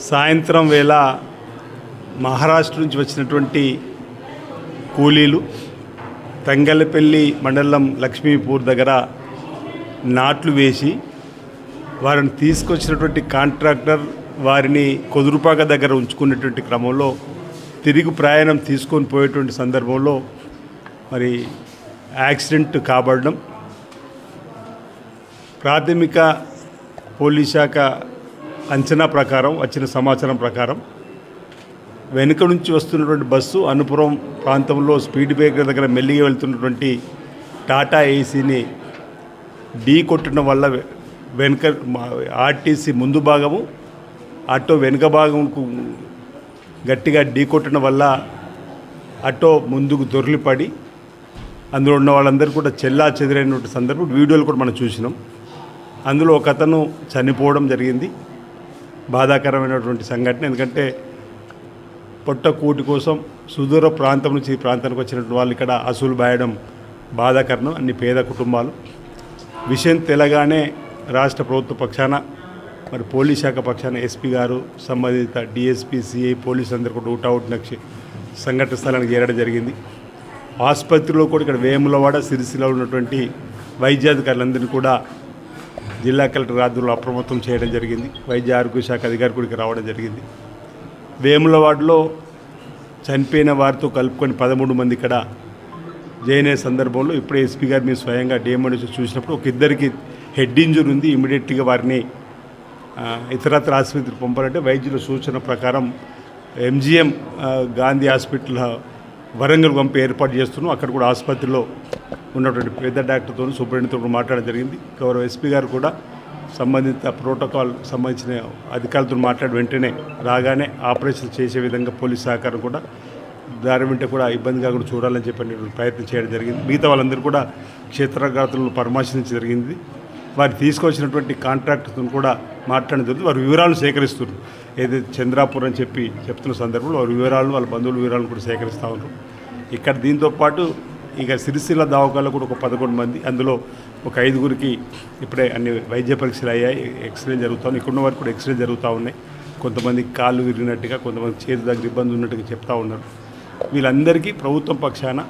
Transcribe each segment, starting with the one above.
సాయంత్రం వేళ మహారాష్ట్ర నుంచి వచ్చినటువంటి కూలీలు తంగలపల్లి మండలం లక్ష్మీపూర్ దగ్గర నాట్లు వేసి వారిని తీసుకొచ్చినటువంటి కాంట్రాక్టర్ వారిని కొదురుపాక దగ్గర ఉంచుకున్నటువంటి క్రమంలో తిరిగి ప్రయాణం తీసుకొని పోయేటువంటి సందర్భంలో మరి యాక్సిడెంట్ కాబడడం, ప్రాథమిక పోలీస్ శాఖ అంచనా ప్రకారం వచ్చిన సమాచారం ప్రకారం వెనుక నుంచి వస్తున్నటువంటి బస్సు అనుపురం ప్రాంతంలో స్పీడ్ బ్రేకర్ దగ్గర మెల్లిగా వెళ్తున్నటువంటి టాటా ఏసీని ఢీ కొట్టడం వల్ల వెనుక ఆర్టీసీ ముందు భాగము ఆటో వెనుక భాగంకు గట్టిగా ఢీ కొట్టడం వల్ల ఆటో ముందుకు దొర్లిపడి అందులో ఉన్న వాళ్ళందరూ కూడా చెల్లా చెదిరైనటువంటి సందర్భం వీడియోలు కూడా మనం చూసినాం. అందులో ఒక అతను చనిపోవడం జరిగింది. బాధాకరమైనటువంటి సంఘటన. ఎందుకంటే పొట్ట కూటి కోసం సుదూర ప్రాంతం నుంచి ఈ ప్రాంతానికి వచ్చినటువంటి వాళ్ళు ఇక్కడ అసూలు బాయడం బాధాకరం. అన్ని పేద కుటుంబాలు. విషయం తెలగానే రాష్ట్ర ప్రభుత్వ పక్షాన మరి పోలీస్ శాఖ పక్షాన ఎస్పీ గారు, సంబంధిత డిఎస్పీ, సిఐ, పోలీసు అందరూ కూడా ఊటౌట్ నక్షి సంఘటన స్థలానికి చేరడం జరిగింది. ఆసుపత్రిలో కూడా ఇక్కడ వేములవాడ, సిరిసిల్ల ఉన్నటువంటి వైద్యాధికారులందరినీ కూడా జిల్లా కలెక్టర్ ఆధ్వర్యంలో అప్రమత్తం చేయడం జరిగింది. వైద్య ఆరోగ్య శాఖ అధికారి కూడా రావడం జరిగింది. వేములవాడలో చనిపోయిన వారితో కలుపుకొని 13 మంది ఇక్కడ జాయిన్ అయ్యే సందర్భంలో ఇప్పుడే ఎస్పీ గారు మీరు స్వయంగా డిఎంఓ చూసినప్పుడు ఒక ఇద్దరికి హెడ్ ఇంజరీ ఉంది. ఇమీడియట్గా వారిని ఇతరత్ర ఆసుపత్రికి పంపాలంటే వైద్యుల సూచన ప్రకారం ఎంజిఎం గాంధీ హాస్పిటల్ వరంగల్ పంపి ఏర్పాటు చేస్తున్నాం. అక్కడ కూడా ఆసుపత్రిలో ఉన్నటువంటి పెద్ద డాక్టర్తో, సూపరింటెండెంట్తో మాట్లాడడం జరిగింది. గౌరవ ఎస్పీ గారు కూడా సంబంధిత ప్రోటోకాల్ సంబంధించిన అధికారులతో మాట్లాడి వెంటనే రాగానే ఆపరేషన్ చేసే విధంగా పోలీస్ సహకారం కూడా దారి వెంట కూడా ఇబ్బంది కాకుండా చూడాలని చెప్పి ప్రయత్నం చేయడం జరిగింది. మిగతా వాళ్ళందరూ కూడా క్షేత్రఘాతులను పరామర్శించడం జరిగింది. వారు తీసుకొచ్చినటువంటి కాంట్రాక్టర్తో కూడా మాట్లాడడం జరిగింది. వారి వివరాలను సేకరిస్తున్నారు. ఏదైతే చంద్రాపూర్ అని చెప్తున్న సందర్భంలో వారి వివరాలను, వాళ్ళ బంధువుల వివరాలను కూడా సేకరిస్తూ ఉన్నారు. ఇక్కడ దీంతోపాటు ఇక సిరిసిల్ల దవాఖానలో కూడా ఒక 11 మంది, అందులో ఒక 5గురికి ఇప్పుడే అన్ని వైద్య పరీక్షలు అయ్యాయి. ఎక్స్రే జరుగుతూ ఉన్నాయి. ఇక్కడ ఉన్న వారికి కూడా ఎక్స్రే జరుగుతూ ఉన్నాయి. కొంతమంది కాళ్ళు విరిగినట్టుగా, కొంతమంది చేతి దగ్గర ఇబ్బంది ఉన్నట్టుగా చెప్తూ ఉన్నారు. వీళ్ళందరికీ ప్రభుత్వం పక్షాన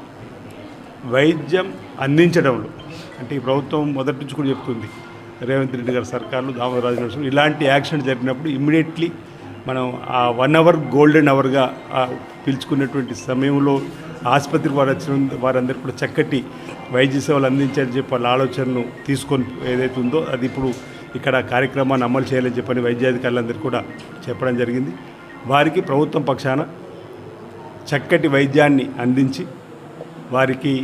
వైద్యం అందించడంలో అంటే ఈ ప్రభుత్వం మొదటి నుంచి కూడా చెప్తుంది, రేవంత్ రెడ్డి గారి సర్కార్లు, దామోదరాజు నరసింహ ఇలాంటి యాక్సిడెంట్ జరిగినప్పుడు ఇమ్మీడియట్లీ మనం ఆ 1 అవర్ గోల్డెన్ అవర్గా పిలుచుకునేటువంటి సమయంలో ఆసుపత్రికి వారందరూ కూడా చక్కటి వైద్య సేవలు అందించాలని చెప్పి వాళ్ళ ఆలోచనను తీసుకొని ఏదైతే ఉందో అది ఇప్పుడు ఇక్కడ కార్యక్రమాన్ని అమలు చేయాలని చెప్పని వైద్యాధికారులందరూ కూడా చెప్పడం జరిగింది. వారికి ప్రభుత్వం పక్షాన చక్కటి వైద్యాన్ని అందించి వారికి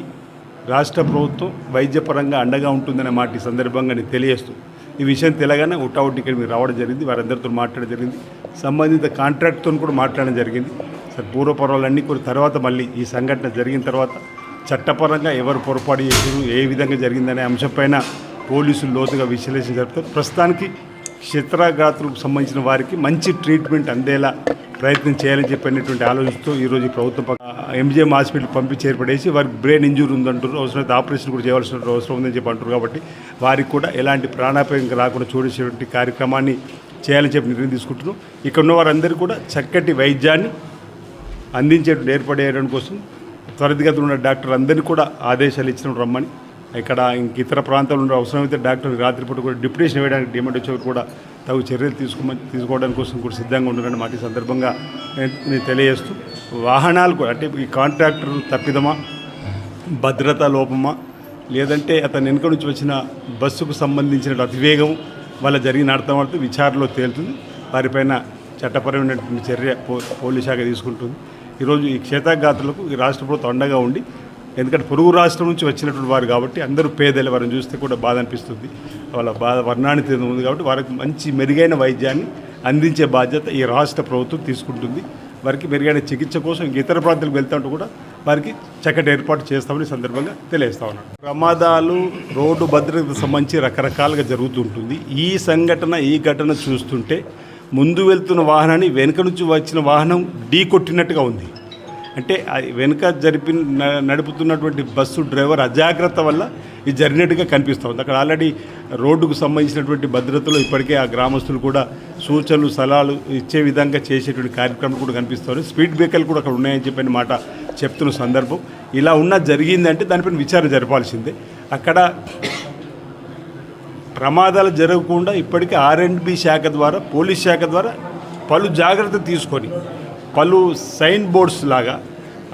రాష్ట్ర ప్రభుత్వం వైద్యపరంగా అండగా ఉంటుందనే మాట ఈ సందర్భంగా నేను తెలియజేస్తూ ఈ విషయం తెలగానే అవుట్ ఇక్కడ మీరు రావడం జరిగింది. వారందరితో మాట్లాడడం జరిగింది. సంబంధిత కాంట్రాక్ట్తో కూడా మాట్లాడడం జరిగింది. సరే, పూర్వపర్వాలన్నీ కూడా తర్వాత మళ్ళీ ఈ సంఘటన జరిగిన తర్వాత చట్టపరంగా ఎవరు పొరపాటు చేశారు, ఏ విధంగా జరిగిందనే అంశంపైన పోలీసులు లోతుగా విశ్లేషణ జరుపుతారు. ప్రస్తుతానికి క్షేత్రఘాతులకు సంబంధించిన వారికి మంచి ట్రీట్మెంట్ అందేలా ప్రయత్నం చేయాలని చెప్పినటువంటి ఆలోచిస్తూ ఈరోజు ఈ ప్రభుత్వం ఎంజిఎం హాస్పిటల్ పంపించి ఏర్పడేసి వారికి బ్రెయిన్ ఇంజూరీ ఉందంటారు, అవసరమైతే ఆపరేషన్ కూడా చేయవలసిన అవసరం ఉందని చెప్పి అంటారు. కాబట్టి వారికి కూడా ఎలాంటి ప్రాణాపాయం రాకుండా చూడేసేటువంటి కార్యక్రమాన్ని చేయాలని చెప్పి నిర్ణయం తీసుకుంటున్నాం. ఇక్కడ ఉన్న వారందరూ కూడా చక్కటి వైద్యాన్ని అందించేటువంటి ఏర్పడేయడం కోసం త్వరితగతిలో ఉన్న డాక్టర్లు అందరినీ కూడా ఆదేశాలు ఇచ్చిన రమ్మని, ఇక్కడ ఇంక ఇతర ప్రాంతాల్లో ఉన్న అవసరమైతే డాక్టర్ రాత్రిపూట కూడా డిప్యూటేషన్ వేయడానికి డిమాండ్ వచ్చేవారు కూడా తగు చర్యలు తీసుకోవడానికి కోసం కూడా సిద్ధంగా ఉండాలని మాట ఈ సందర్భంగా నేను తెలియజేస్తూ, వాహనాలు కూడా అంటే ఈ కాంట్రాక్టర్ తప్పిదమా, భద్రతా లోపమా, లేదంటే అతను వెనుక నుంచి వచ్చిన బస్సుకు సంబంధించిన అతివేగం వల్ల జరిగిన అర్థం విచారణలో తేలుతుంది. వారిపైన చట్టపరమైనటువంటి చర్య పోలీస్ శాఖ తీసుకుంటుంది. ఈరోజు ఈ క్షేత్రఘాతులకు ఈ రాష్ట్ర ప్రభుత్వం అండగా ఉండి, ఎందుకంటే పొరుగు రాష్ట్రం నుంచి వచ్చినటువంటి వారు కాబట్టి అందరూ పేదలు, వారిని చూస్తే కూడా బాధ అనిపిస్తుంది. వాళ్ళ బాధ వర్ణానికి ఉంది కాబట్టి వారికి మంచి మెరుగైన వైద్యాన్ని అందించే బాధ్యత ఈ రాష్ట్ర ప్రభుత్వం తీసుకుంటుంది. వారికి మెరుగైన చికిత్స కోసం ఇంక ఇతర ప్రాంతాలకు వెళ్తుంటూ కూడా వారికి చక్కటి ఏర్పాటు చేస్తామని సందర్భంగా తెలియజేస్తా ఉన్నాను. ప్రమాదాలు, రోడ్డు భద్రతకు సంబంధించి రకరకాలుగా జరుగుతుంటుంది. ఈ ఘటన చూస్తుంటే ముందు వెళ్తున్న వాహనాన్ని వెనుక నుంచి వచ్చిన వాహనం ఢీ కొట్టినట్టుగా ఉంది. అంటే వెనుక నడుపుతున్నటువంటి బస్సు డ్రైవర్ అజాగ్రత్త వల్ల ఇది జరిగినట్టుగా కనిపిస్తూ ఉంది. అక్కడ ఆల్రెడీ రోడ్డుకు సంబంధించినటువంటి భద్రతలో ఇప్పటికే ఆ గ్రామస్తులు కూడా సూచనలు సలహాలు ఇచ్చే విధంగా చేసేటువంటి కార్యక్రమం కూడా కనిపిస్తుంది. స్పీడ్ బ్రేకర్లు కూడా అక్కడ ఉన్నాయని చెప్పిన మాట చెప్తున్న సందర్భం. ఇలా జరిగిందంటే దానిపైన విచారణ జరపాల్సిందే. అక్కడ ప్రమాదాలు జరగకుండా ఇప్పటికే R&B శాఖ ద్వారా, పోలీస్ శాఖ ద్వారా పలు జాగ్రత్తలు తీసుకొని పలు సైన్ బోర్డ్స్ లాగా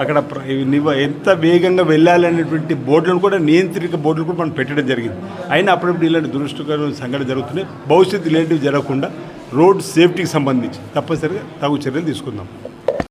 అక్కడ ఎంత వేగంగా వెళ్ళాలనేటువంటి బోర్డులను కూడా, నియంత్రిక బోర్డులు కూడా మనం పెట్టడం జరిగింది. అయినా అప్పుడప్పుడు ఇలాంటి దురదృష్టకరమైన సంఘటన జరుగుతున్నాయి. భవిష్యత్తు ఇలాంటివి జరగకుండా రోడ్ సేఫ్టీకి సంబంధించి తప్పనిసరిగా తగు చర్యలు తీసుకుందాం.